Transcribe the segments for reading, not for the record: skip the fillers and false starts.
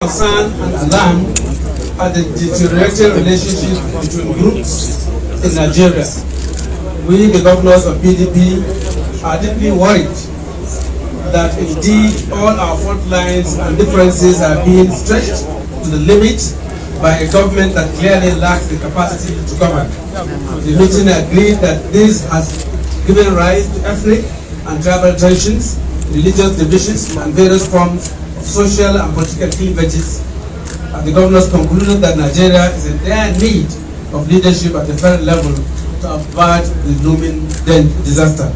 Concern and alarm at the deteriorating relationship between groups in Nigeria. We, the governors of PDP, are deeply worried that indeed all our fault lines and differences are being stretched to the limit by a government that clearly lacks the capacity to govern. The meeting agreed that this has given rise to ethnic and tribal tensions, religious divisions, and various forms of social and political cleavages. And the governors concluded that Nigeria is in dire need of leadership at the federal level to avert the looming disaster.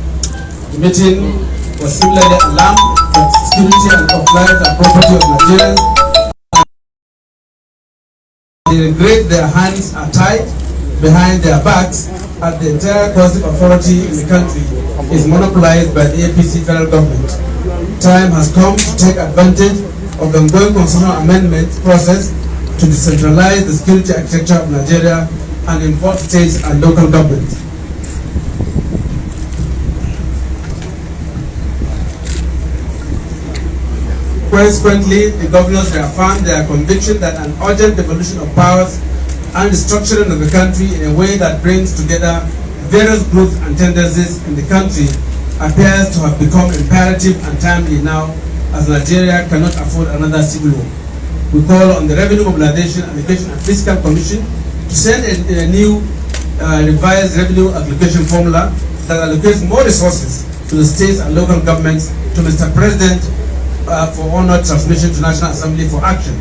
The meeting was similarly alarmed that security and compliance and property of Nigerians. They regret their hands are tied behind their backs as the entire cosmic authority in the country is monopolized by the APC federal government. Time has come to take advantage of the ongoing constitutional amendment process to decentralize the security architecture of Nigeria and involve states and local governments. Consequently, the governors reaffirmed their conviction that an urgent devolution of powers and restructuring of the country in a way that brings together various groups and tendencies in the country appears to have become imperative and timely now, as Nigeria cannot afford another civil war. We call on the Revenue Mobilization, Allocation and Fiscal Commission to send a new revised revenue application formula that allocates more resources to the states and local governments to Mr. President for honored transmission to National Assembly for action.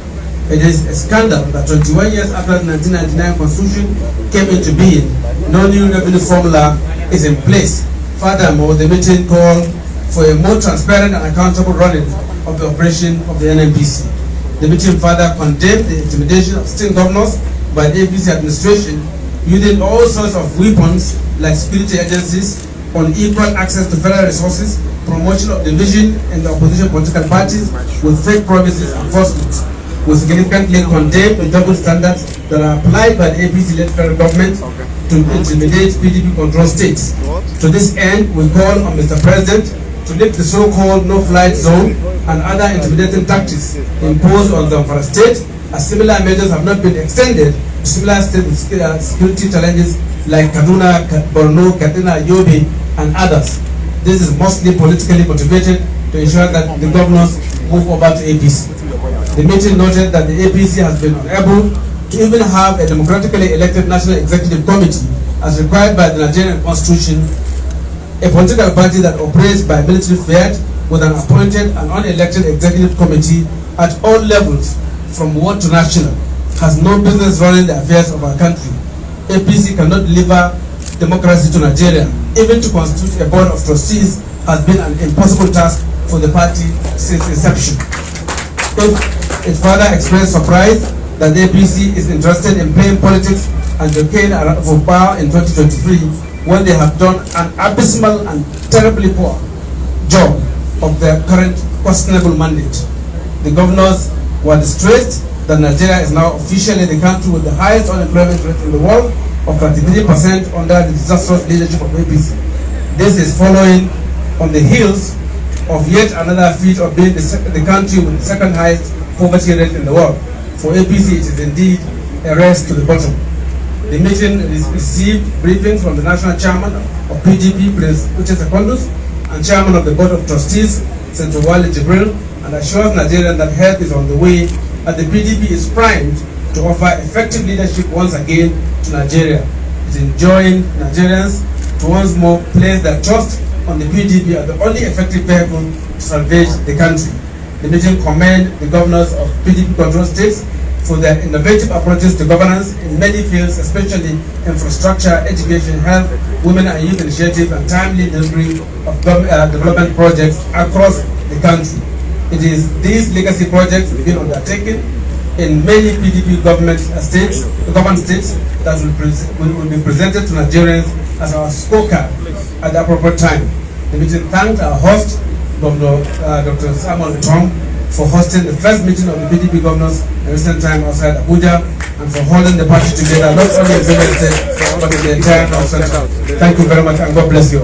It is a scandal that 21 years after the 1999 Constitution came into being, no new revenue formula is in place. Furthermore, the meeting called for a more transparent and accountable running of the operation of the NNPC. The meeting further condemned the intimidation of state governors by the APC administration using all sorts of weapons like security agencies, unequal access to federal resources, promotion of division in the opposition political parties with fake promises and falsehoods. We significantly condemn the double standards that are applied by the APC-led federal government to intimidate PDP-controlled states. To this end, we call on Mr. President to lift the so-called no-flight zone and other intimidating tactics imposed on the Zamfara state, as similar measures have not been extended to similar state with security challenges like Kaduna, Borno, Katsina, Yobe, and others. This is mostly politically motivated to ensure that the governors move over to APC. The meeting noted that the APC has been unable to even have a democratically elected National Executive Committee as required by the Nigerian Constitution. A political party that operates by military fiat with an appointed and unelected executive committee at all levels, from ward to national, has no business running the affairs of our country. APC cannot deliver democracy to Nigeria. Even to constitute a board of trustees has been an impossible task for the party since inception. It further expressed surprise that the APC is interested in playing politics and jockeying for power in 2023 when they have done an abysmal and terribly poor job of their current questionable mandate. The governors were distressed that Nigeria is now officially the country with the highest unemployment rate in the world of 33% under the disastrous leadership of APC. This is following on the heels of yet another feat of being the country with the second highest poverty rate in the world. For APC, it is indeed a race to the bottom. The meeting received briefings from the national chairman of PDP, Prince Uche Secondus, and chairman of the board of trustees, Senator Wale Jibril, and assures Nigerians that help is on the way, and the PDP is primed to offer effective leadership once again to Nigeria. It enjoins Nigerians to once more place their trust on the PDP as the only effective vehicle to salvage the country. The meeting commended the governors of PDP-controlled states for their innovative approaches to governance in many fields, especially infrastructure, education, health, women and youth initiatives, and timely delivery of development projects across the country. It is these legacy projects being undertaken in many PDP government states that will be presented to Nigerians as our scorecard at the appropriate time. The meeting thanked our host, Dr. Samuel Tom, for hosting the first meeting of the PDP governors in recent time outside Abuja, and for holding the party together not only in Benue State but in the entire North Central. Thank you very much, and God bless you.